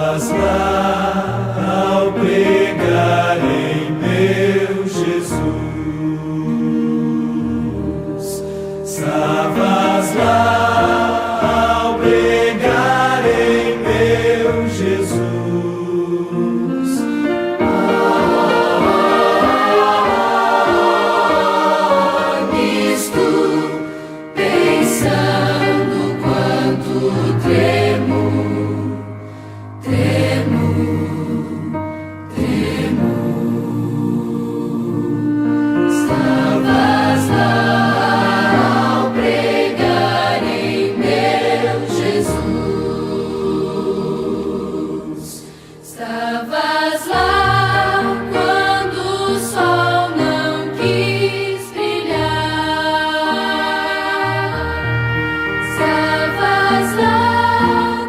Estavas lá ao pegar em meu Jesus. Estavas lá ao pegar em meu Jesus. Nisto pensando quanto tremo, tremo, tremo. Estavas lá ao pregar em meu Jesus. Estavas lá quando o sol não quis brilhar. Estavas lá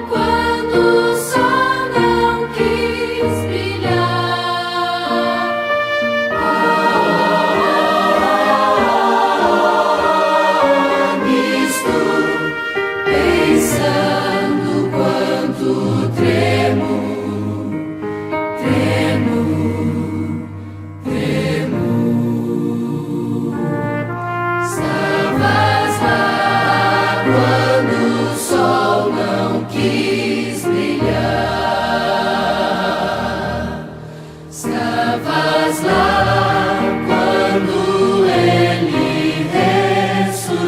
quando o sol não quis brilhar. Nisto pensando quanto tremo, tremo, tremo. Estavas lá quando o sol não quis brilhar. Estavas lá quando ele ressurgiu.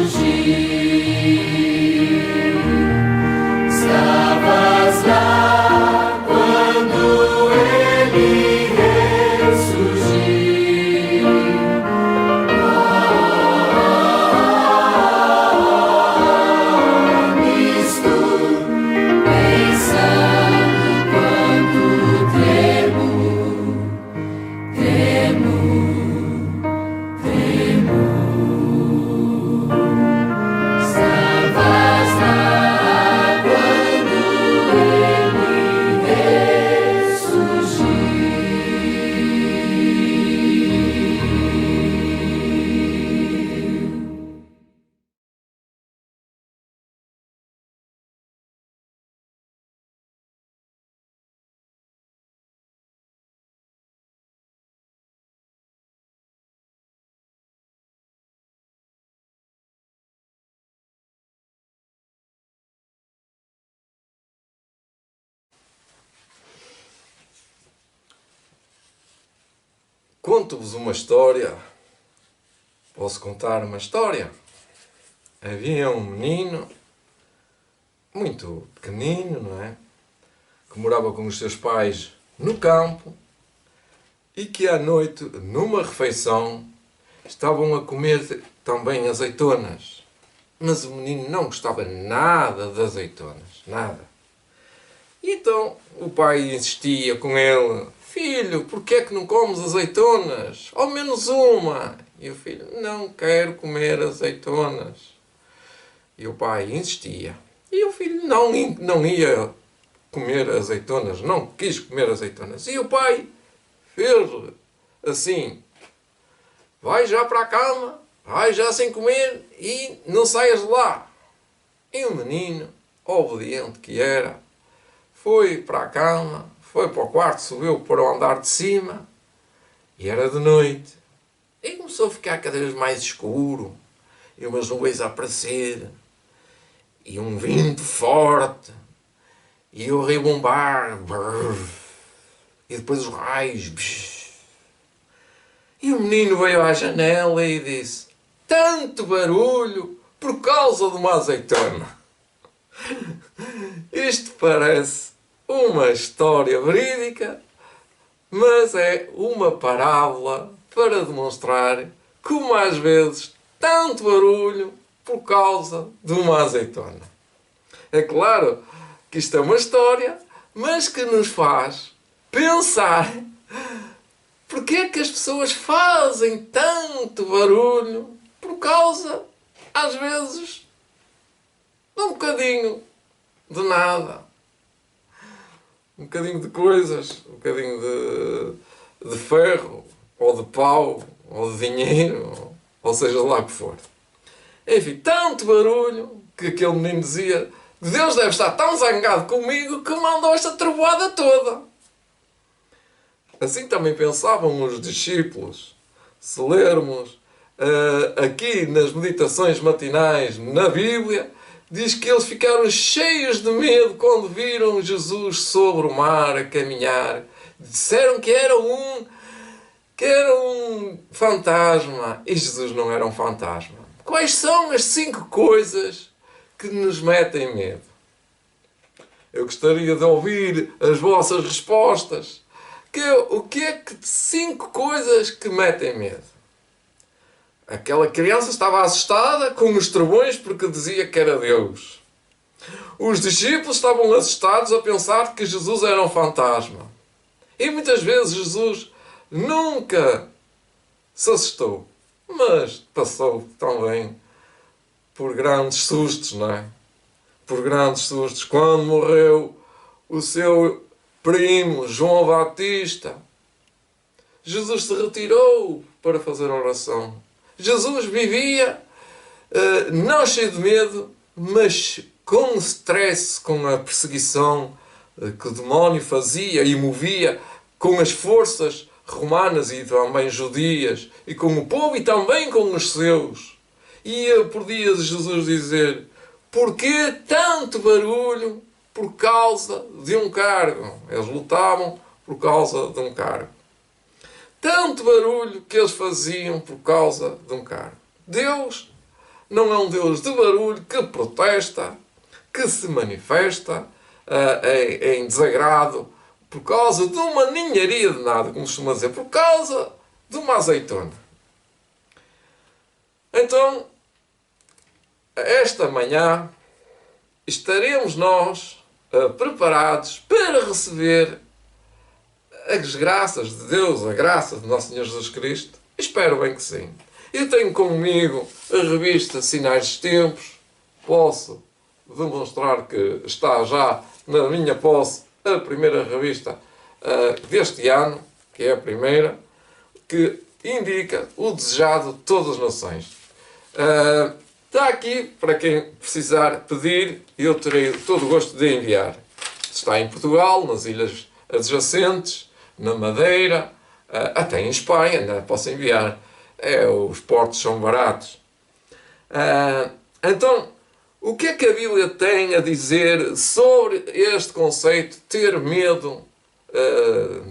Estavas lá quando ele ressurgiu. Nisto pensando quanto tremo, tremo, tremo. Estavas lá quando ele ressurgiu. Conto-vos uma história. Posso contar uma história? Havia um menino, muito pequenino, não é? Que morava com os seus pais no campo e que à noite, numa refeição, estavam a comer também azeitonas. Mas o menino não gostava nada de azeitonas, nada. E então o pai insistia com ele: filho, porquê é que não comes azeitonas? Ao menos uma. E o filho: não quero comer azeitonas. E o pai insistia. E o filho não ia comer azeitonas, não quis comer azeitonas. E o pai fez assim: vai já para a cama, vai já sem comer e não saias de lá. E o menino, obediente que era, foi para a cama, foi para o quarto, subiu para o andar de cima, e era de noite. E começou a ficar cada vez mais escuro, e umas nuvens a aparecer, e um vento forte, e o ribombar, brrr, e depois os raios. Bsh. E o menino veio à janela e disse: tanto barulho por causa de uma azeitona. Isto parece uma história verídica, mas é uma parábola para demonstrar como às vezes tanto barulho por causa de uma azeitona. É claro que isto é uma história, mas que nos faz pensar porque é que as pessoas fazem tanto barulho por causa, às vezes, de um bocadinho de nada. Um bocadinho de coisas, um bocadinho de ferro, ou de pau, ou de dinheiro, ou seja lá o que for. Enfim, tanto barulho que aquele menino dizia: Deus deve estar tão zangado comigo que mandou esta trovoada toda. Assim também pensavam os discípulos. Se lermos aqui nas meditações matinais na Bíblia, diz que eles ficaram cheios de medo quando viram Jesus sobre o mar a caminhar. Disseram que era um fantasma. E Jesus não era um fantasma. Quais são as 5 coisas que nos metem medo? Eu gostaria de ouvir as vossas respostas. O que é que 5 coisas que metem medo? Aquela criança estava assustada com os trovões porque dizia que era Deus. Os discípulos estavam assustados a pensar que Jesus era um fantasma. E muitas vezes Jesus nunca se assustou, mas passou também por grandes sustos, não é? Por grandes sustos. Quando morreu o seu primo, João Batista, Jesus se retirou para fazer oração. Jesus vivia não cheio de medo, mas com stress, com a perseguição que o demónio fazia e movia com as forças romanas e também judias, e com o povo e também com os seus. E por dias Jesus dizer: porquê tanto barulho por causa de um cargo? Eles lutavam por causa de um cargo. Tanto barulho que eles faziam por causa de um cargo. Deus não é um Deus de barulho que protesta, que se manifesta em desagrado por causa de uma ninharia de nada, como costuma dizer, por causa de uma azeitona. Então, esta manhã, estaremos nós preparados para receber as graças de Deus, a graça de Nosso Senhor Jesus Cristo? Espero bem que sim. Eu tenho comigo a revista Sinais dos Tempos. Posso demonstrar que está já na minha posse a primeira revista deste ano, que é a primeira, que indica o desejado de todas as nações. Está aqui para quem precisar pedir, e eu terei todo o gosto de enviar. Está em Portugal, nas ilhas adjacentes, na Madeira, até em Espanha, ainda posso enviar. Os portos são baratos. Então, o que é que a Bíblia tem a dizer sobre este conceito de ter medo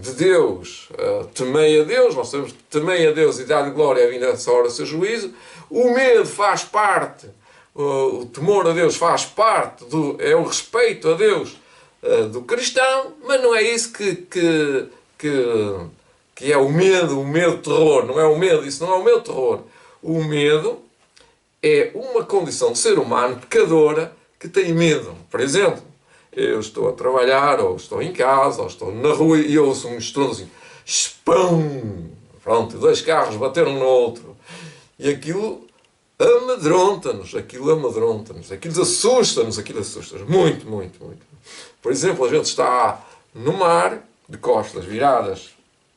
de Deus? Temei a Deus, nós sabemos que temei a Deus e dar-lhe glória à vinda dessa hora do seu juízo. O medo faz parte, o temor a Deus faz parte, é o respeito a Deus do cristão, mas não é isso que é o medo terror. Não é o medo, isso não é o medo terror. O medo é uma condição de ser humano pecadora que tem medo. Por exemplo, eu estou a trabalhar, ou estou em casa, ou estou na rua e ouço um estrondo assim, espão! Pronto, 2 carros bateram no outro. E aquilo amedronta-nos, aquilo assusta-nos, muito, muito, muito. Por exemplo, a gente está no mar, de costas viradas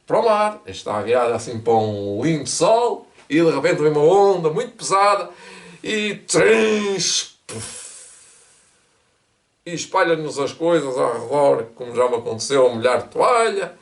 para o mar, está virada assim para um lindo sol, e de repente vem uma onda muito pesada e e espalha-nos as coisas ao redor, como já me aconteceu, a molhar toalha,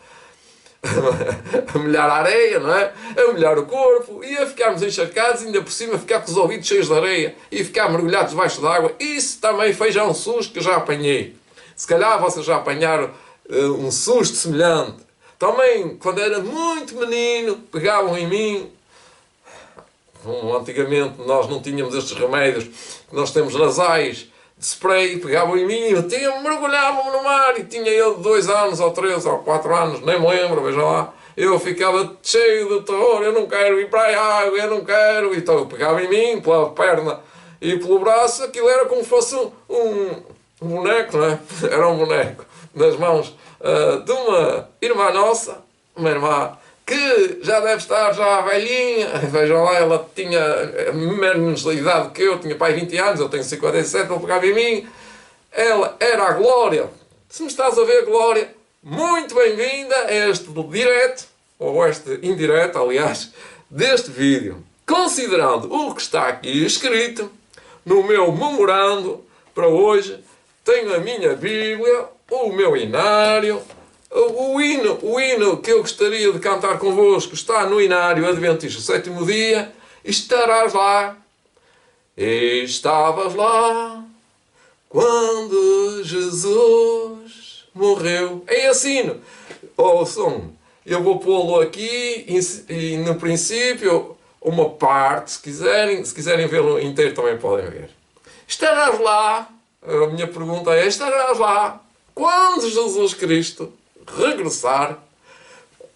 a molhar a areia, não é? A molhar o corpo, e a ficarmos encharcados, e ainda por cima ficar com os ouvidos cheios de areia e ficar mergulhados debaixo d'água. Isso também foi já um susto que eu já apanhei. Se calhar vocês já apanharam um susto semelhante. Também, quando era muito menino, pegavam em mim. Antigamente nós não tínhamos estes remédios que nós temos nasais de spray, pegavam em mim, mergulhavam-me no mar, e tinha eu 2 anos, ou 3, ou 4 anos, nem me lembro, veja lá. Eu ficava cheio de terror, eu não quero ir para a água, eu não quero. Então eu pegava em mim, pela perna e pelo braço, aquilo era como se fosse um boneco, não é? Era um boneco nas mãos de uma irmã nossa, uma irmã que já deve estar já velhinha. Vejam lá, ela tinha menos idade que eu, tinha pai 20 anos, eu tenho 57, ela pegava em mim. Ela era a Glória. Se me estás a ver, Glória, muito bem-vinda a este direto, ou este indireto, aliás, deste vídeo. Considerando o que está aqui escrito no meu memorando para hoje, tenho a minha Bíblia, o meu inário, o hino que eu gostaria de cantar convosco está no inário Adventista Sétimo Dia, estarás lá. E estavas lá quando Jesus morreu. É assim, ouçam, eu vou pô-lo aqui e no princípio uma parte, se quiserem vê-lo inteiro também podem ver. Estarás lá, a minha pergunta é, estarás lá quando Jesus Cristo regressar?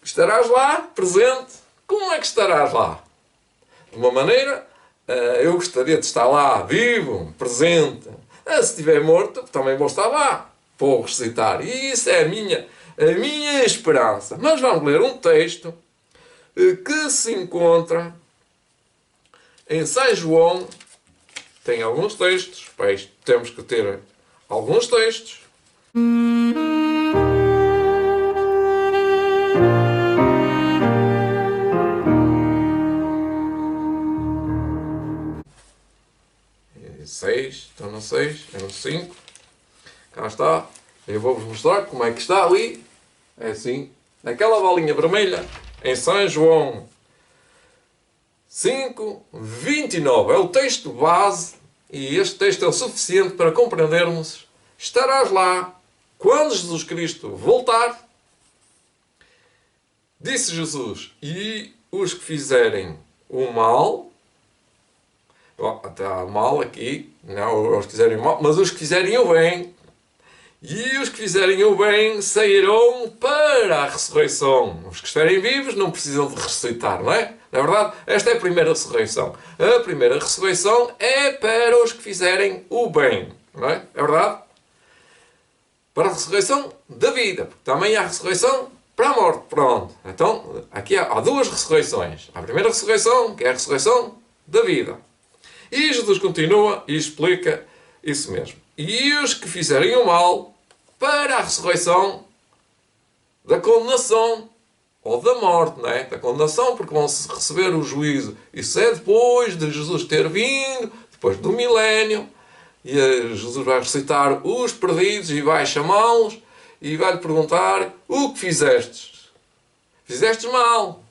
Estarás lá, presente? Como é que estarás lá? De uma maneira, eu gostaria de estar lá, vivo, presente. Se estiver morto, também vou estar lá, vou ressuscitar. E isso é a minha esperança. Mas vamos ler um texto que se encontra em São João. Tem alguns textos, para isto temos que ter alguns textos. Estou no 6, é no 5. Cá está. Eu vou-vos mostrar como é que está ali. É assim, naquela bolinha vermelha, em São João 5, 29. É o texto base e este texto é o suficiente para compreendermos. Estarás lá quando Jesus Cristo voltar. Disse Jesus, e os que fizerem o mal, está mal aqui, não os que fizerem o mal, mas os que fizerem o bem, e os que fizerem o bem sairão para a ressurreição. Os que estiverem vivos não precisam de ressuscitar, não é? Na verdade, esta é a primeira ressurreição. A primeira ressurreição é para os que fizerem o bem, não é? É verdade? Para a ressurreição da vida, porque também há a ressurreição para a morte. Pronto. Então, aqui há duas ressurreições. A primeira ressurreição, que é a ressurreição da vida. E Jesus continua e explica isso mesmo. E os que fizerem o mal para a ressurreição da condenação ou da morte, não é? Da condenação, porque vão receber o juízo. Isso é depois de Jesus ter vindo, depois do milénio, e Jesus vai ressuscitar os perdidos e vai chamá-los e vai-lhe perguntar: o que fizestes? Fizestes mal.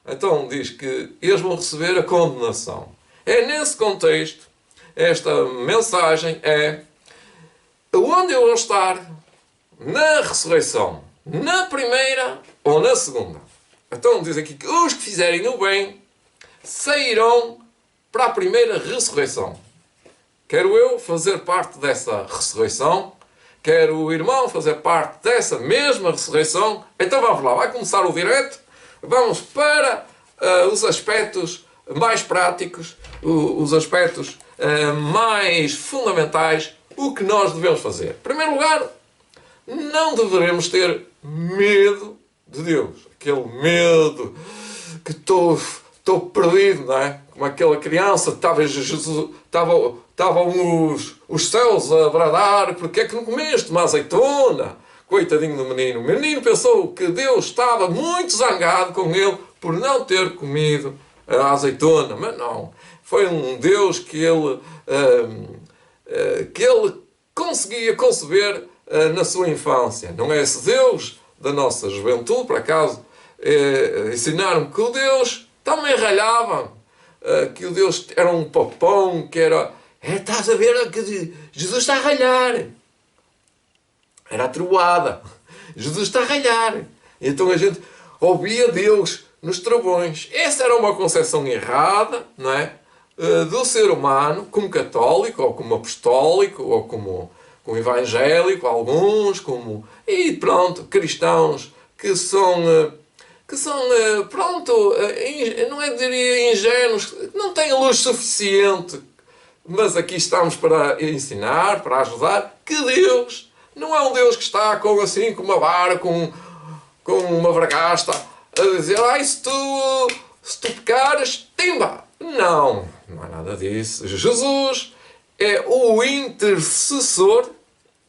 Então diz que eles vão receber a condenação. É nesse contexto, esta mensagem é onde eu vou estar na ressurreição, na primeira ou na segunda. Então diz aqui que os que fizerem o bem sairão para a primeira ressurreição. Quero eu fazer parte dessa ressurreição? Quero o irmão fazer parte dessa mesma ressurreição? Então vamos lá, vai começar o direto. Vamos para os aspectos mais práticos, os aspectos mais fundamentais, o que nós devemos fazer. Em primeiro lugar, não devemos ter medo de Deus. Aquele medo que estou perdido, não é? Como aquela criança, talvez Jesus, estavam os céus a bradar: porque é que não comeste uma azeitona? Coitadinho do menino. O menino pensou que Deus estava muito zangado com ele por não ter comido a azeitona, mas não. Foi um Deus que ele conseguia conceber na sua infância. Não é esse Deus da nossa juventude, por acaso ensinaram que o Deus também ralhava, que o Deus era um papão, que era... estás a ver que Jesus está a ralhar. Era a troada. Jesus está a ralhar. Então a gente ouvia Deus nos trovões. Essa era uma concepção errada, não é? Do ser humano, como católico, ou como apostólico, ou como evangélico, alguns, e pronto, cristãos que são pronto, não é diria ingênuos, não têm luz suficiente, mas aqui estamos para ensinar, para ajudar, que Deus não é um Deus que está com uma vara, com uma vergasta, a dizer: se tu pecares, timba! Não é nada disso. Jesus é o intercessor,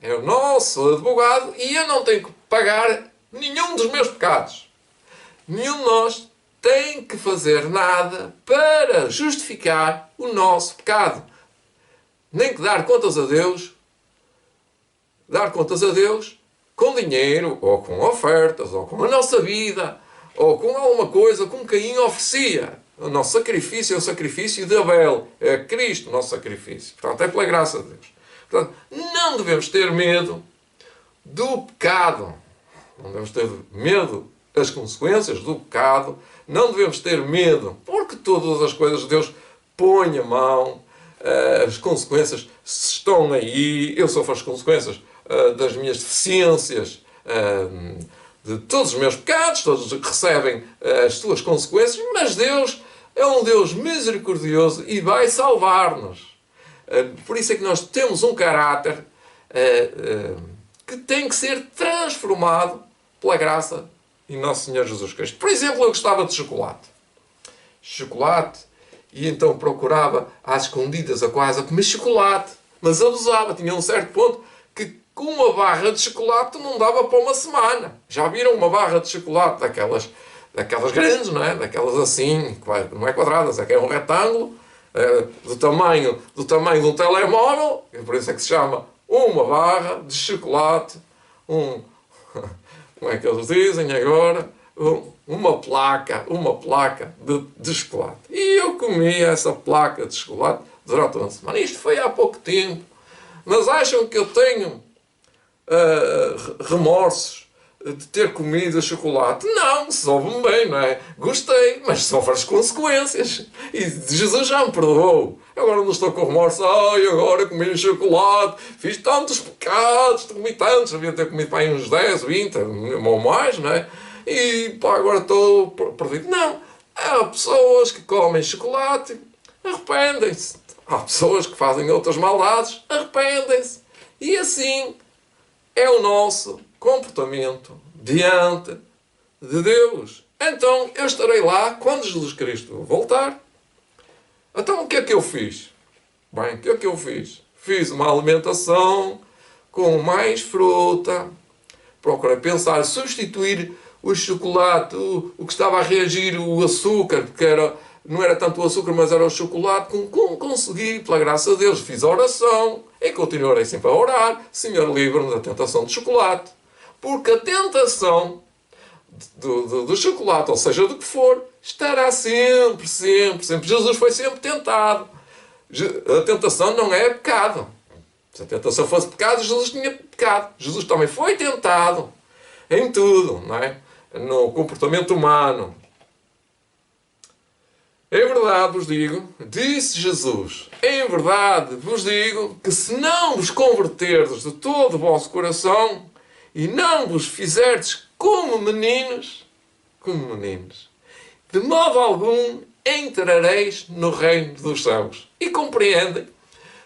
é o nosso advogado, e eu não tenho que pagar nenhum dos meus pecados. Nenhum de nós tem que fazer nada para justificar o nosso pecado. Nem que dar contas a Deus dar contas a Deus com dinheiro, ou com ofertas, ou com a nossa vida, ou com alguma coisa como Caim oferecia. O nosso sacrifício é o sacrifício de Abel. É Cristo o nosso sacrifício. Portanto, é pela graça de Deus. Portanto, não devemos ter medo do pecado. Não devemos ter medo das consequências do pecado. Não devemos ter medo, porque todas as coisas de Deus põe a mão. As consequências estão aí. Eu sofro as consequências das minhas deficiências, de todos os meus pecados. Todos recebem as suas consequências, mas Deus é um Deus misericordioso e vai salvar-nos. Por isso é que nós temos um caráter que tem que ser transformado pela graça de Nosso Senhor Jesus Cristo. Por exemplo, eu gostava de chocolate. E então procurava às escondidas a quase a comer chocolate. Mas abusava, tinha um certo ponto que com uma barra de chocolate não dava para uma semana. Já viram uma barra de chocolate daquelas grandes, não é? Daquelas assim, não é quadradas, é que é um retângulo, do tamanho de um telemóvel, e por isso é que se chama uma barra de chocolate, como é que eles dizem agora? Uma placa de chocolate. E eu comia essa placa de chocolate durante uma semana. Isto foi há pouco tempo. Mas acham que eu tenho remorsos de ter comido chocolate? Não, soube-me bem, não é? Gostei, mas sofro as consequências. E Jesus já me perdoou. Agora não estou com remorso. Ai, agora comi chocolate, fiz tantos pecados, comi tantos, devia ter comido para aí uns 10, 20, ou mais, não é? E pá, agora estou perdido. Não, há pessoas que comem chocolate, arrependem-se. Há pessoas que fazem outras maldades, arrependem-se. E assim é o nosso comportamento diante de Deus. Então eu estarei lá quando Jesus Cristo voltar. Então o que é que eu fiz? Bem, o que é que eu fiz? Fiz uma alimentação com mais fruta. Procurei pensar, substituir o chocolate, o que estava a reagir, o açúcar, porque não era tanto o açúcar, mas era o chocolate. Consegui, pela graça de Deus, fiz a oração e continuarei sempre a orar. Senhor, livra-me da tentação de chocolate. Porque a tentação do chocolate, ou seja, do que for, estará sempre. Jesus foi sempre tentado. A tentação não é pecado. Se a tentação fosse pecado, Jesus tinha pecado. Jesus também foi tentado em tudo, não é? No comportamento humano. Em verdade vos digo, disse Jesus, em verdade vos digo que se não vos converterdes de todo o vosso coração e não vos fizerdes como meninos, de modo algum entrareis no reino dos céus. E compreendem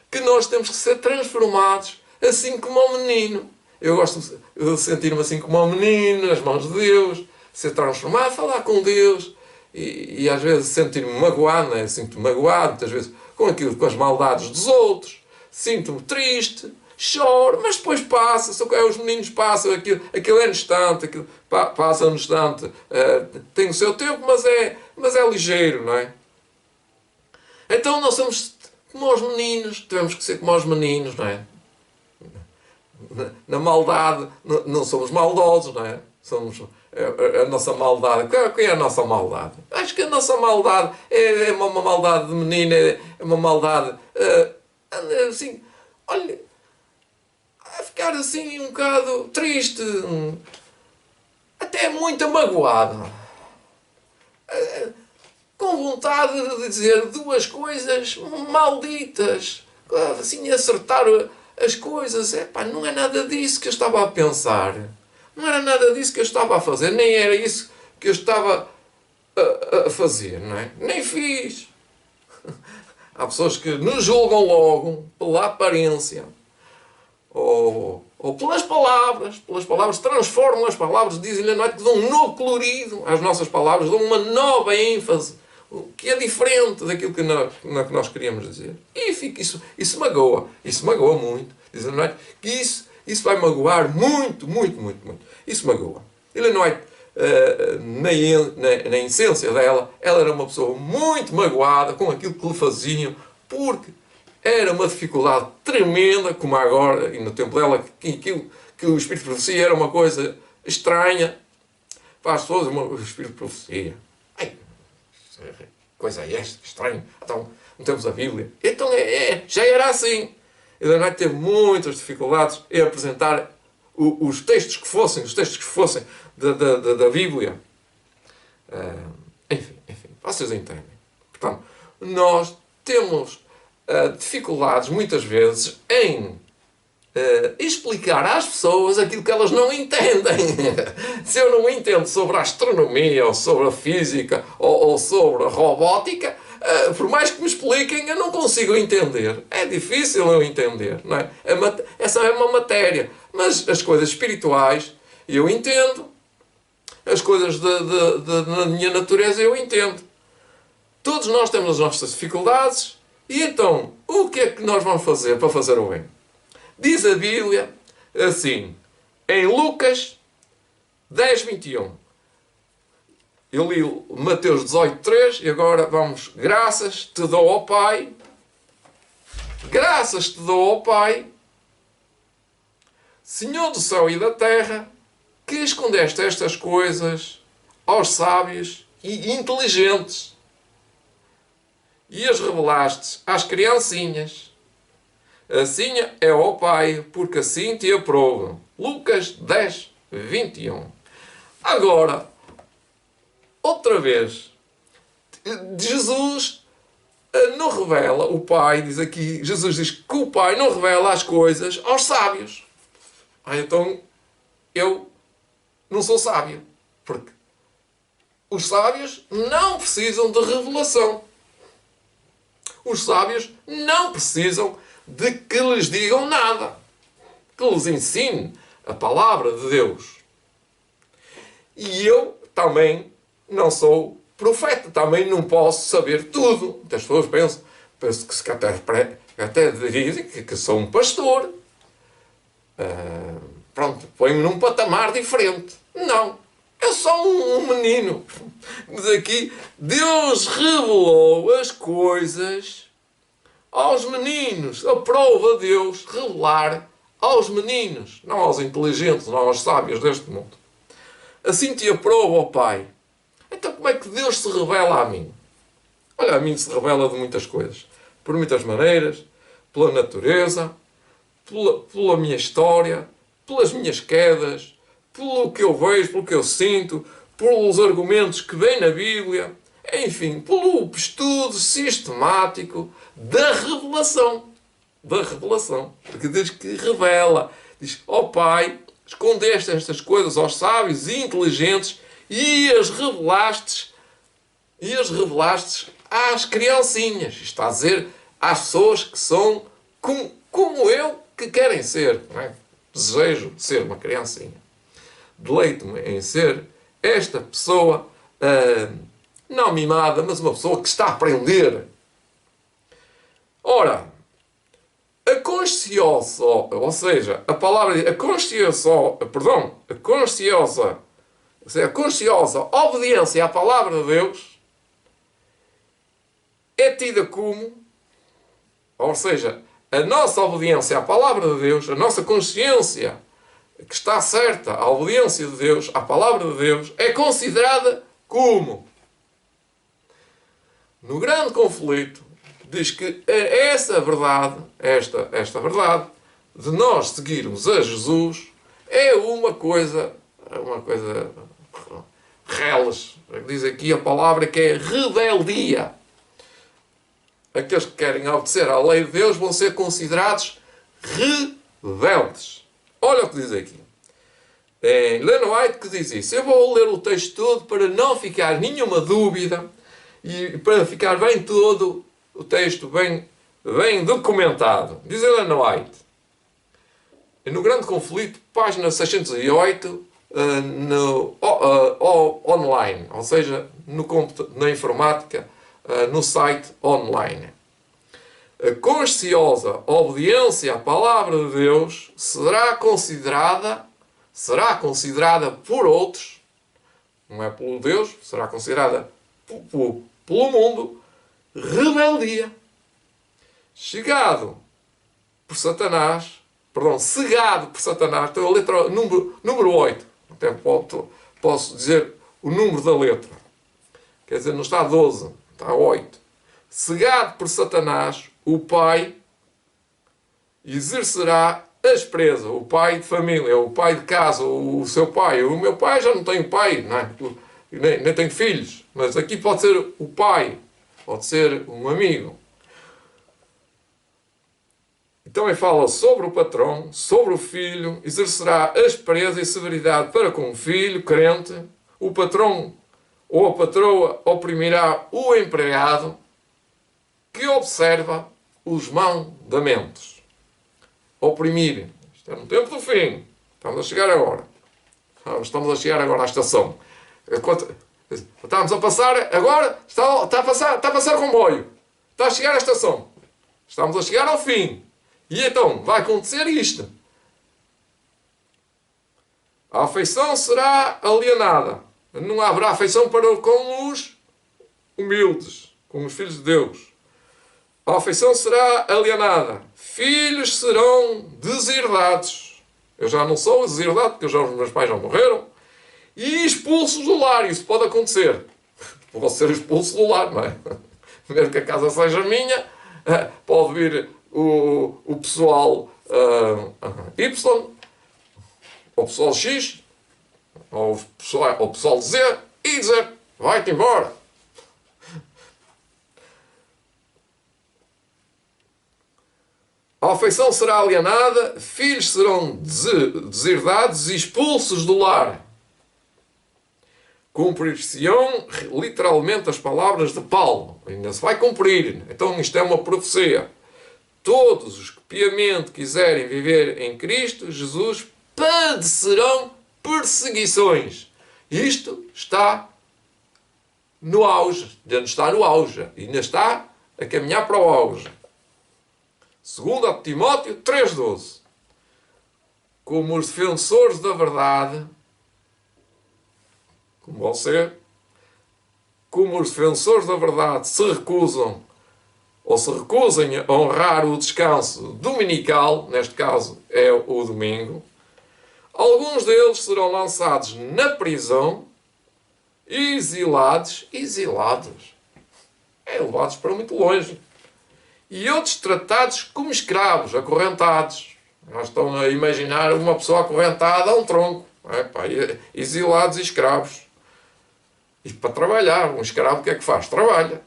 que nós temos que ser transformados assim como o menino. Eu gosto de sentir-me assim como um menino, nas mãos de Deus, ser transformado, falar com Deus e às vezes sentir-me magoado, né? Sinto-me magoado, muitas vezes com as maldades dos outros, sinto-me triste, choro, mas depois passa, os meninos passam, aquilo é no instante, aquilo passa no instante, tem o seu tempo, mas é ligeiro, não é? Então nós somos como os meninos, temos que ser como os meninos, não é? Na maldade, não somos maldosos, não é? Somos a nossa maldade. Qual é a nossa maldade? Acho que a nossa maldade é uma maldade de menina, é uma maldade assim, olha, a ficar assim um bocado triste, até muito magoado, com vontade de dizer duas coisas malditas, assim, acertar as coisas. Epá, não é nada disso que eu estava a pensar. Não era nada disso que eu estava a fazer. Nem era isso que eu estava a fazer, não é? Nem fiz. Há pessoas que nos julgam logo pela aparência. Ou pelas palavras, transformam as palavras, dizem-lhe à noite que dão um novo colorido às nossas palavras, dão uma nova ênfase, que é diferente daquilo que nós queríamos dizer. E fica, isso magoa muito. Dizem à noite que isso vai magoar muito. Isso magoa. Ele não é, na essência dela, ela era uma pessoa muito magoada com aquilo que lhe faziam, porque era uma dificuldade tremenda, como agora, e no tempo dela, que o Espírito de Profecia era uma coisa estranha para as pessoas. O Espírito de Profecia. Ai, coisa é esta, estranho. Então, não temos a Bíblia. Então, já era assim. E Leonardo teve muitas dificuldades em apresentar os textos que fossem da Bíblia. Enfim, vocês entendem. Portanto, nós temos dificuldades, muitas vezes, em explicar às pessoas aquilo que elas não entendem. Se eu não entendo sobre a astronomia, ou sobre a física, ou sobre a robótica, por mais que me expliquem, eu não consigo entender. É difícil eu entender, não é? Essa é uma matéria. Mas as coisas espirituais, eu entendo. As coisas da minha natureza, eu entendo. Todos nós temos as nossas dificuldades. E então, o que é que nós vamos fazer para fazer o bem? Diz a Bíblia assim, em Lucas 10, 21. Eu li Mateus 18, 3 e agora vamos. Graças te dou ao Pai. Graças te dou ao Pai, Senhor do céu e da terra, que escondeste estas coisas aos sábios e inteligentes e as revelaste às criancinhas. Assim é ó Pai, porque assim te aprovam. Lucas 10, 21. Agora, outra vez, Jesus não revela, o Pai diz aqui, Jesus diz que o Pai não revela as coisas aos sábios. Então, eu não sou sábio, porque os sábios não precisam de revelação. Os sábios não precisam de que lhes digam nada, que lhes ensine a palavra de Deus. E eu também não sou profeta, também não posso saber tudo. Muitas pessoas pensam que até dizem que sou um pastor. Pronto, põe-me num patamar diferente. Não, eu sou um menino. Mas aqui, Deus revelou as coisas aos meninos. Aprova Deus revelar aos meninos, não aos inteligentes, não aos sábios deste mundo. Assim te aprova, ó Pai. Então como é que Deus se revela a mim? Olha, a mim se revela de muitas coisas. Por muitas maneiras, pela natureza, pela minha história, pelas minhas quedas, pelo que eu vejo, pelo que eu sinto, pelos argumentos que vêm na Bíblia, enfim, pelo estudo sistemático da revelação. Da revelação. Porque diz que revela. Diz, ó Pai, escondeste estas coisas aos sábios e inteligentes e as revelaste às criancinhas. Está a dizer às pessoas que são como eu, que querem ser. Não é? Desejo ser uma criancinha. Deleito-me em ser esta pessoa, não mimada, mas uma pessoa que está a aprender. Ora, a consciosa, ou seja, a palavra, a consciosa obediência à palavra de Deus é tida como, ou seja, a nossa obediência à palavra de Deus, a nossa consciência que está certa, a obediência de Deus, à palavra de Deus, é considerada como. No grande conflito, diz que essa verdade, esta verdade, de nós seguirmos a Jesus, é uma coisa reles. Diz aqui a palavra que é rebeldia. Aqueles que querem obedecer à lei de Deus vão ser considerados rebeldes. Olha o que diz aqui. É Ellen White que diz isso. Eu vou ler o texto todo para não ficar nenhuma dúvida e para ficar bem todo o texto bem documentado. Diz Ellen White. No Grande Conflito, página 608, online, ou seja, na informática, no site online. A consciosa obediência à palavra de Deus será considerada por outros, não é pelo Deus, será considerada pelo mundo rebeldia. cegado por Satanás, então a letra número 8, até posso dizer o número da letra, quer dizer, não está 12, está 8. Cegado por Satanás, o pai exercerá a aspereza, o pai de família, o pai de casa, o seu pai. O meu pai já não tem pai, não é? Nem tenho filhos, mas aqui pode ser o pai, pode ser um amigo. Então ele fala sobre o patrão, sobre o filho, exercerá aspereza e severidade para com o filho, crente. O patrão ou a patroa oprimirá o empregado que observa os mandamentos. Oprimir. Isto é no tempo do fim. Estamos a chegar agora. Estamos a chegar agora à estação. Estamos a passar agora. Está a passar o comboio. Está a chegar à estação. Estamos a chegar ao fim. E então vai acontecer isto. A afeição será alienada. Não haverá afeição para com os humildes, com os filhos de Deus. A afeição será alienada. Filhos serão desherdados. Eu já não sou deserdado, porque os meus pais já morreram. E expulsos do lar. Isso pode acontecer. Posso ser expulso do lar, não é? Mesmo que a casa seja minha, pode vir o pessoal Y, ou o pessoal X, ou o pessoal Z, e dizer, vai-te embora. A afeição será alienada, filhos serão deserdados e expulsos do lar. Cumprir-se-ão literalmente as palavras de Paulo. Ainda se vai cumprir. Então isto é uma profecia. Todos os que piamente quiserem viver em Cristo Jesus padecerão perseguições. Isto está no auge. Ainda está no auge. Ainda está a caminhar para o auge. Segundo a Timóteo 3,12. Como os defensores da verdade, como os defensores da verdade se recusam ou se recusem a honrar o descanso dominical, neste caso é o domingo, alguns deles serão lançados na prisão, exilados, levados para muito longe, e outros tratados como escravos, acorrentados. Nós estão a imaginar uma pessoa acorrentada a um tronco, exilados e escravos. E para trabalhar, um escravo o que é que faz? Trabalha.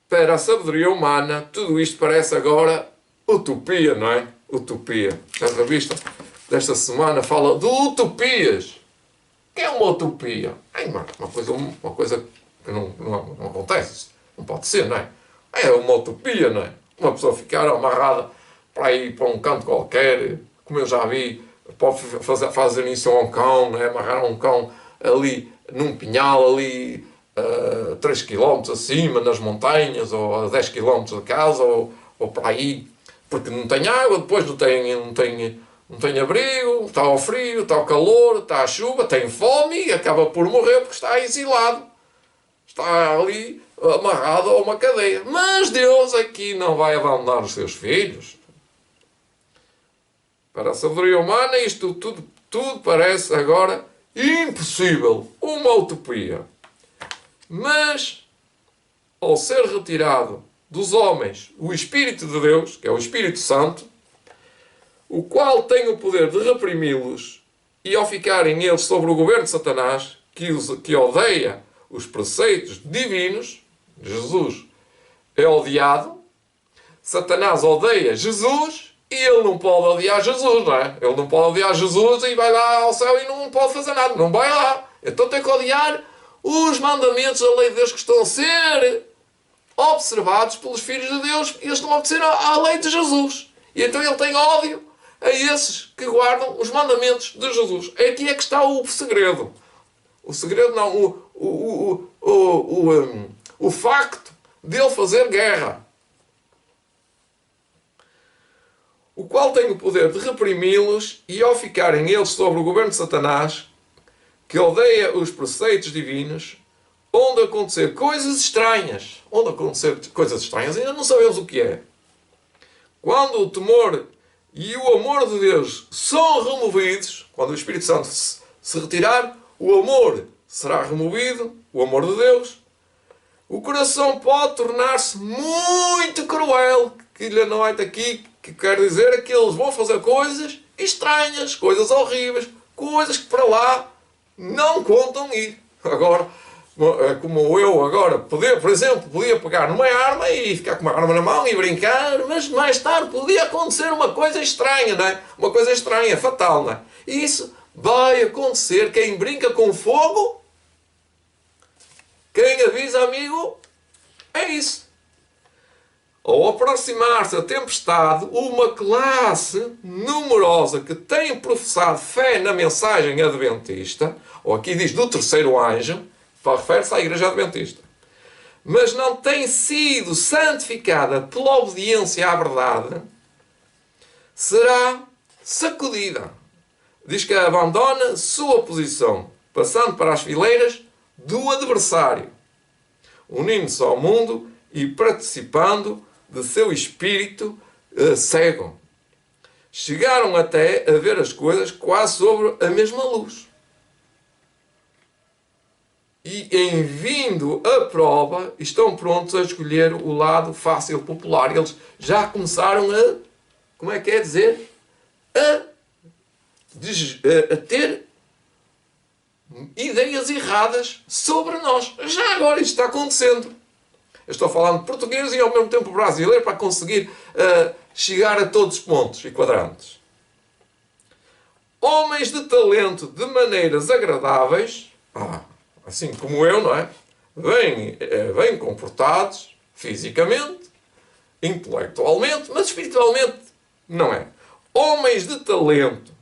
Para a sabedoria humana, tudo isto parece agora utopia, não é? Utopia. A revista desta semana fala de utopias. O que é uma utopia? É uma coisa que não acontece. Não pode ser, não é? É uma utopia, não é? Uma pessoa ficar amarrada para ir para um canto qualquer, como eu já vi, pode fazer isso a um cão, não é? Amarrar um cão ali num pinhal, ali 3 km acima, nas montanhas, ou a 10 km de casa, ou para aí, porque não tem água, depois não tem abrigo, está ao frio, está ao calor, está à chuva, tem fome e acaba por morrer porque está exilado. Está ali amarrado a uma cadeia. Mas Deus aqui não vai abandonar os seus filhos. Para a sabedoria humana, isto tudo parece agora impossível, uma utopia. Mas, ao ser retirado dos homens o Espírito de Deus, que é o Espírito Santo, o qual tem o poder de reprimi-los, e ao ficarem eles sobre o governo de Satanás, que odeia os preceitos divinos, Jesus é odiado, Satanás odeia Jesus, e ele não pode odiar Jesus, não é? Ele não pode odiar Jesus e vai lá ao céu e não pode fazer nada, não vai lá. Então tem que odiar os mandamentos da lei de Deus que estão a ser observados pelos filhos de Deus e eles estão a obedecer à lei de Jesus. E então ele tem ódio a esses que guardam os mandamentos de Jesus. Aqui é que está o segredo. O segredo não, o facto de ele fazer guerra. O qual tem o poder de reprimi-los e ao ficarem eles sobre o governo de Satanás, que odeia os preceitos divinos, onde acontecer coisas estranhas. Onde acontecer coisas estranhas, ainda não sabemos o que é. Quando o temor e o amor de Deus são removidos, quando o Espírito Santo se retirar, o amor será removido, o amor de Deus, o coração pode tornar-se muito cruel, que lhe não é daqui, que quer dizer que eles vão fazer coisas estranhas, coisas horríveis, coisas que para lá não contam ir. Agora, como eu agora, por exemplo, podia pegar numa arma e ficar com uma arma na mão e brincar, mas mais tarde podia acontecer uma coisa estranha, não é? Uma coisa estranha, fatal, não é? E isso vai acontecer. Quem brinca com fogo, quem avisa, amigo, é isso. Ao aproximar-se a tempestade, uma classe numerosa que tem professado fé na mensagem adventista, ou aqui diz do terceiro anjo, refere-se à Igreja Adventista, mas não tem sido santificada pela obediência à verdade, será sacudida. Diz que abandona sua posição, passando para as fileiras do adversário, unindo-se ao mundo e participando de seu espírito cego. Chegaram até a ver as coisas quase sobre a mesma luz. E em vindo a prova, estão prontos a escolher o lado fácil, popular. Eles já começaram a, como é que é dizer? A ter ideias erradas sobre nós. Já agora isto está acontecendo. Eu estou falando português e ao mesmo tempo brasileiro para conseguir chegar a todos os pontos e quadrantes. Homens de talento de maneiras agradáveis, assim como eu, não é? Bem comportados fisicamente, intelectualmente, mas espiritualmente não é. Homens de talento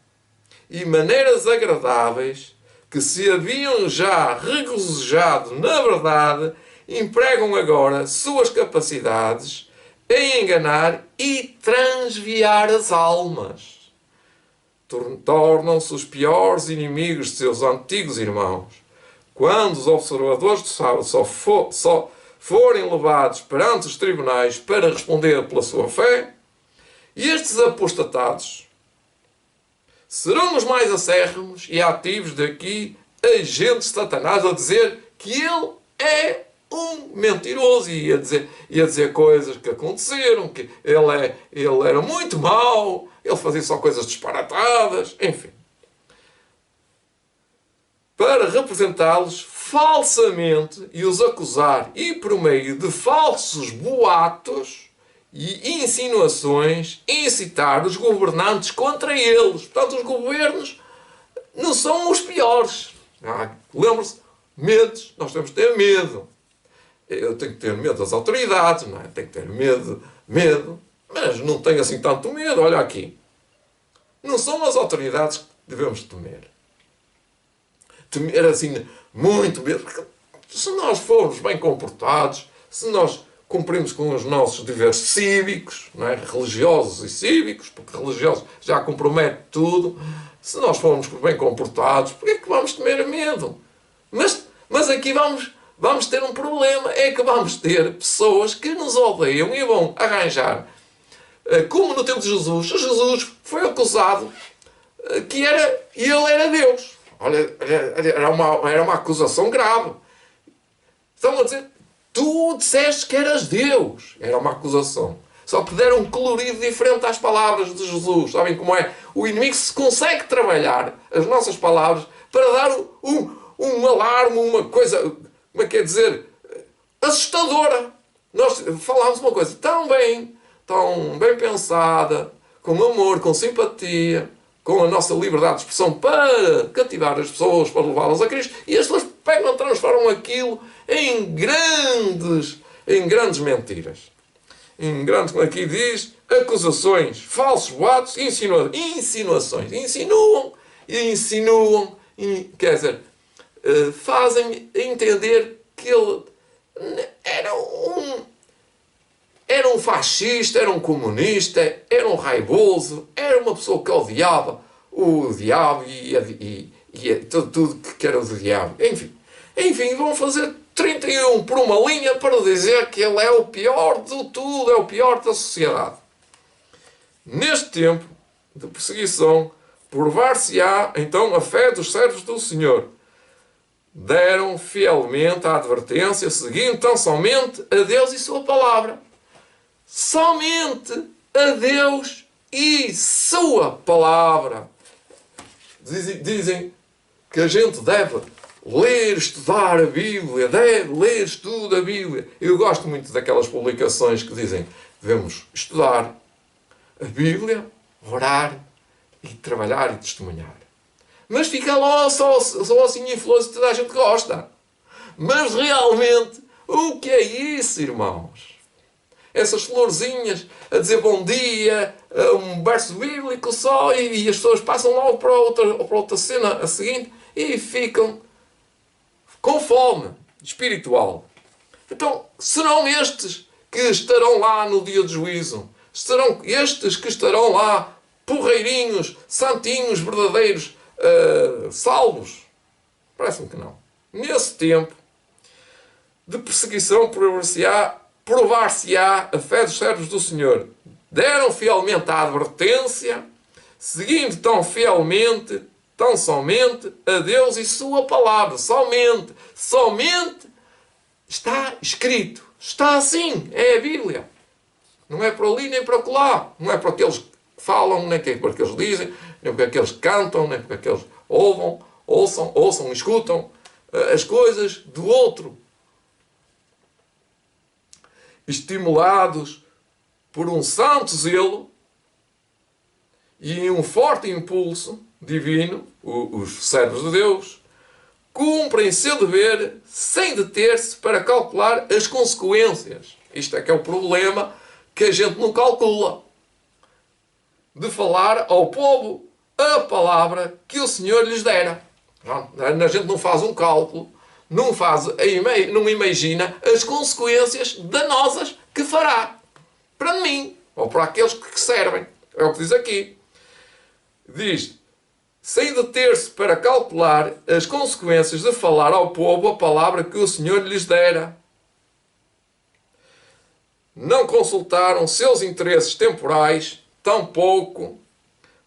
e maneiras agradáveis que se haviam já regozijado na verdade, empregam agora suas capacidades em enganar e transviar as almas. Tornam-se os piores inimigos de seus antigos irmãos. Quando os observadores do sábado só forem levados perante os tribunais para responder pela sua fé, e estes apostatados serão os mais acérrimos e ativos daqui agentes de Satanás a dizer que ele é um mentiroso e ia dizer coisas que aconteceram, que ele era muito mau, ele fazia só coisas disparatadas, enfim. Para representá-los falsamente e os acusar, e por meio de falsos boatos e insinuações, incitar os governantes contra eles. Portanto, os governos não são os piores. Lembre-se, medos, nós temos que ter medo. Eu tenho que ter medo das autoridades, não é? Tenho que ter medo, mas não tenho assim tanto medo. Olha aqui. Não são as autoridades que devemos temer. Temer assim muito medo, porque se nós formos bem comportados, se nós cumprimos com os nossos deveres cívicos, não é? Religiosos e cívicos, porque religiosos já compromete tudo, se nós formos bem comportados, por que é que vamos temer medo? Mas aqui vamos ter um problema, é que vamos ter pessoas que nos odeiam e vão arranjar, como no tempo de Jesus foi acusado que ele era Deus. Olha, era uma acusação grave. Estão a dizer, tu disseste que eras Deus. Era uma acusação. Só que deram um colorido diferente às palavras de Jesus. Sabem como é? O inimigo se consegue trabalhar as nossas palavras para dar um alarme, uma coisa, como é que é dizer, assustadora. Nós falámos uma coisa tão bem pensada, com amor, com simpatia, com a nossa liberdade de expressão para cativar as pessoas, para levá-las a Cristo, e as pessoas pegam e transformam aquilo em grandes mentiras. Em grandes, como aqui diz, acusações, falsos boatos, insinuações. Insinuam, quer dizer, fazem entender que ele era um fascista, era um comunista, era um raivoso, era uma pessoa que odiava o diabo e tudo que era do diabo. Enfim, vão fazer 31 por uma linha para dizer que ele é o pior de tudo, é o pior da sociedade. Neste tempo de perseguição, provar-se-á então a fé dos servos do Senhor. Deram fielmente a advertência, seguindo tão somente a Deus e sua palavra. Somente a Deus e sua palavra. Dizem que a gente deve ler, estudar a Bíblia, deve ler, estuda a Bíblia. Eu gosto muito daquelas publicações que dizem que devemos estudar a Bíblia, orar e trabalhar e testemunhar. Mas fica lá só assim influência, toda a gente gosta. Mas realmente, o que é isso, irmãos? Essas florzinhas a dizer bom dia, um verso bíblico só, e as pessoas passam logo para outra cena a seguinte e ficam com fome espiritual. Então, serão estes que estarão lá no dia de juízo? Serão estes que estarão lá, porreirinhos, santinhos, verdadeiros, salvos? Parece-me que não. Nesse tempo de perseguição, provar-se-á a fé dos servos do Senhor. Deram fielmente a advertência, seguindo tão fielmente, tão somente a Deus e sua palavra. Somente está escrito. Está assim, é a Bíblia. Não é para ali nem para lá. Não é para aqueles que falam, nem para aqueles que dizem, nem para aqueles que cantam, nem para aqueles que ouçam, escutam as coisas do outro. Estimulados por um santo zelo e um forte impulso divino, os servos de Deus cumprem seu dever sem deter-se para calcular as consequências. Isto é que é o problema que a gente não calcula. De falar ao povo a palavra que o Senhor lhes dera. A gente não faz um cálculo, não imagina as consequências danosas que fará para mim, ou para aqueles que servem. É o que diz aqui. Diz, sem deter-se para calcular as consequências de falar ao povo a palavra que o Senhor lhes dera. Não consultaram seus interesses temporais, tampouco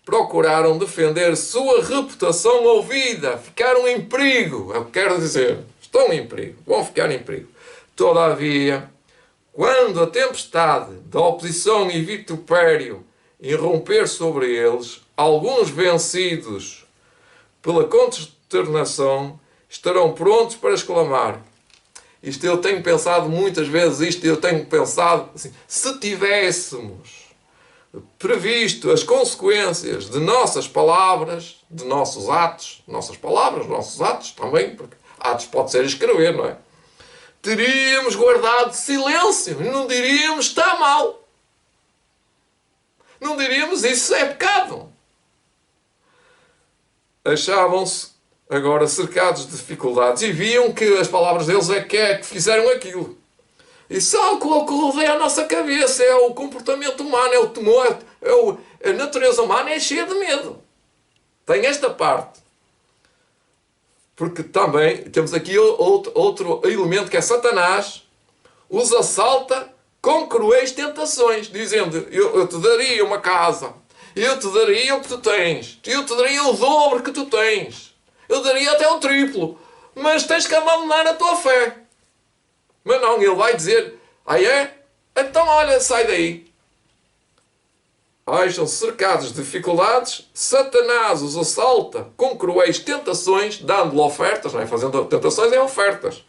procuraram defender sua reputação ou vida. Ficaram em perigo, é o que quero dizer. Estão em perigo, vão ficar em perigo. Todavia, quando a tempestade da oposição e vitupério irromper sobre eles, alguns vencidos pela consternação estarão prontos para exclamar. Isto eu tenho pensado muitas vezes, assim, se tivéssemos previsto as consequências de nossas palavras, de nossos atos, nossas palavras, nossos atos também, porque atos pode ser escrever, não é? Teríamos guardado silêncio e não diríamos está mal. Não diríamos isso é pecado. Achavam-se agora cercados de dificuldades e viam que as palavras deles é que fizeram aquilo. E só o que rodeia a nossa cabeça é o comportamento humano, é o temor, a natureza humana é cheia de medo. Tem esta parte. Porque também temos aqui outro elemento que é Satanás, os assalta com cruéis tentações, dizendo, eu te daria uma casa, eu te daria o que tu tens, eu te daria o dobro que tu tens, eu daria até o triplo, mas tens que abandonar a tua fé. Mas não, ele vai dizer, é? Então olha, sai daí. Acham cercados de dificuldades, Satanás os assalta com cruéis tentações, dando-lhe ofertas, não é? Fazendo tentações é ofertas.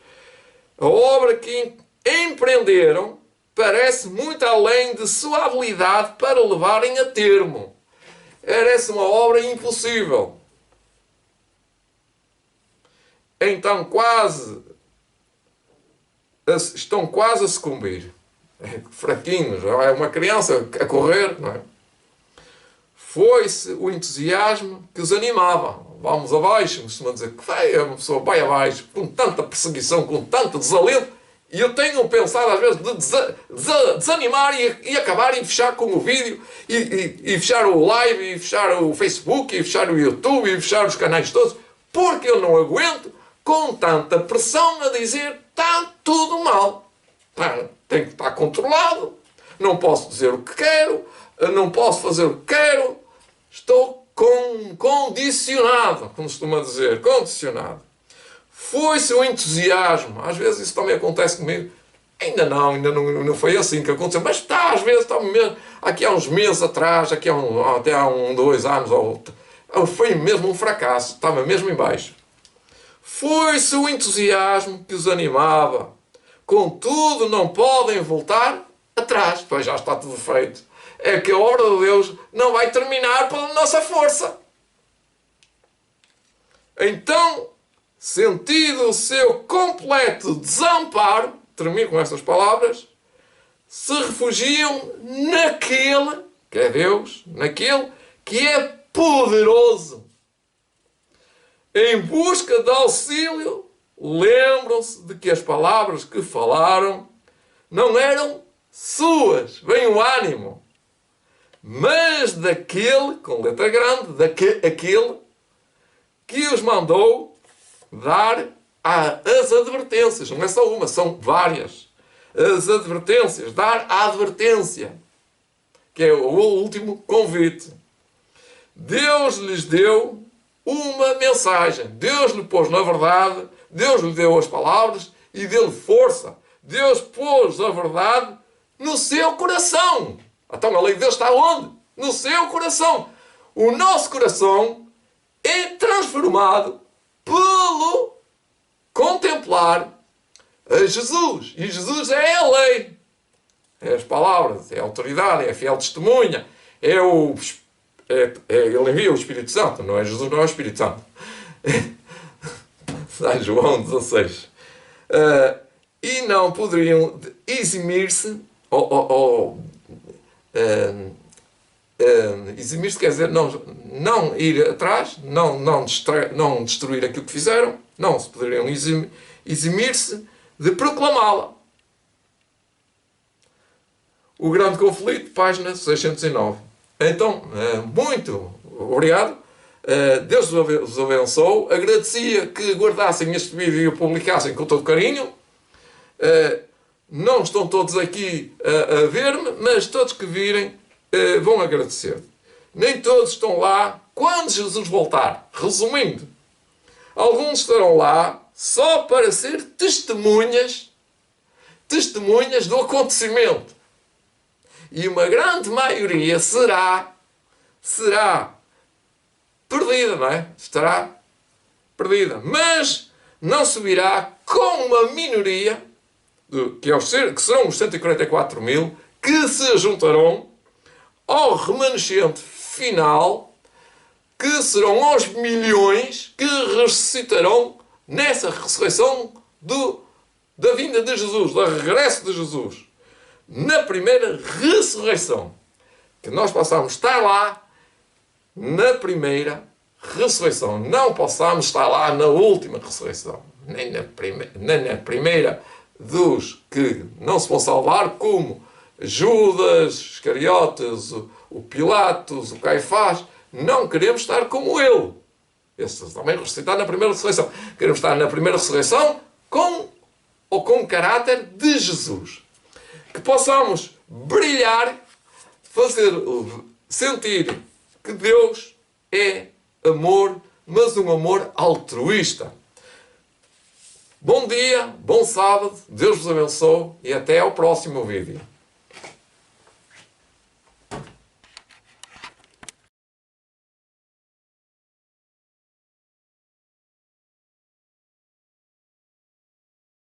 A obra que empreenderam parece muito além de sua habilidade para levarem a termo. Parece uma obra impossível. Então estão quase a sucumbir. Fraquinhos, é uma criança a correr, não é? Foi-se o entusiasmo que os animava. Vamos abaixo, costuma dizer que uma pessoa vai abaixo, com tanta perseguição, com tanto desalento. E eu tenho pensado às vezes de desanimar e acabar e fechar com o vídeo, e fechar o live, e fechar o Facebook, e fechar o YouTube, e fechar os canais todos, porque eu não aguento com tanta pressão a dizer está tudo mal. Tem que estar controlado. Não posso dizer o que quero. Não posso fazer o que quero. Estou condicionado, como costuma dizer. Condicionado. Foi-se o entusiasmo. Às vezes isso também acontece comigo. Ainda não foi assim que aconteceu. Mas às vezes, mesmo, aqui há uns meses atrás, até há 2 anos, foi mesmo um fracasso. Estava mesmo em baixo. Foi-se o entusiasmo que os animava. Contudo, não podem voltar atrás. Pois já está tudo feito. É que a obra de Deus não vai terminar pela nossa força. Então, sentido o seu completo desamparo, termino com estas palavras, se refugiam naquele, que é Deus, naquele que é poderoso. Em busca de auxílio, lembram-se de que as palavras que falaram não eram suas, vem o ânimo, mas daquele, com letra grande, aquele que os mandou dar as advertências. Não é só uma, são várias. As advertências, dar a advertência, que é o último convite. Deus lhes deu uma mensagem. Deus lhe pôs na verdade, Deus lhe deu as palavras e deu-lhe força. Deus pôs a verdade no seu coração. Então a lei de Deus está onde? No seu coração. O nosso coração é transformado pelo contemplar a Jesus. E Jesus é a lei. É as palavras, é a autoridade, é a fiel testemunha, ele envia o Espírito Santo, não é Jesus, não é o Espírito Santo. Sai João 16. E não poderiam eximir-se eximir-se quer dizer não ir atrás, não destruir aquilo que fizeram, não se poderiam eximir-se de proclamá-la. O grande conflito, página 609. Então, muito obrigado. Deus os abençoe. Agradecia que guardassem este vídeo e o publicassem com todo carinho. Não estão todos aqui a ver-me, mas todos que virem vão agradecer. Nem todos estão lá quando Jesus voltar. Resumindo, alguns estarão lá só para ser testemunhas do acontecimento. E uma grande maioria será perdida, não é? Estará perdida. Mas não subirá com uma minoria, que serão os 144.000, que se juntarão ao remanescente final, que serão aos milhões que ressuscitarão nessa ressurreição da vinda de Jesus, do regresso de Jesus. Na primeira ressurreição. Que nós possamos estar lá na primeira ressurreição. Não possamos estar lá na última ressurreição. Nem na primeira dos que não se vão salvar, como Judas, Iscariotes, o Pilatos, o Caifás. Não queremos estar como ele. Esse também ressuscitar na primeira ressurreição. Queremos estar na primeira ressurreição com o caráter de Jesus. Que possamos brilhar, sentir que Deus é amor, mas um amor altruísta. Bom dia, bom sábado, Deus vos abençoe e até ao próximo vídeo.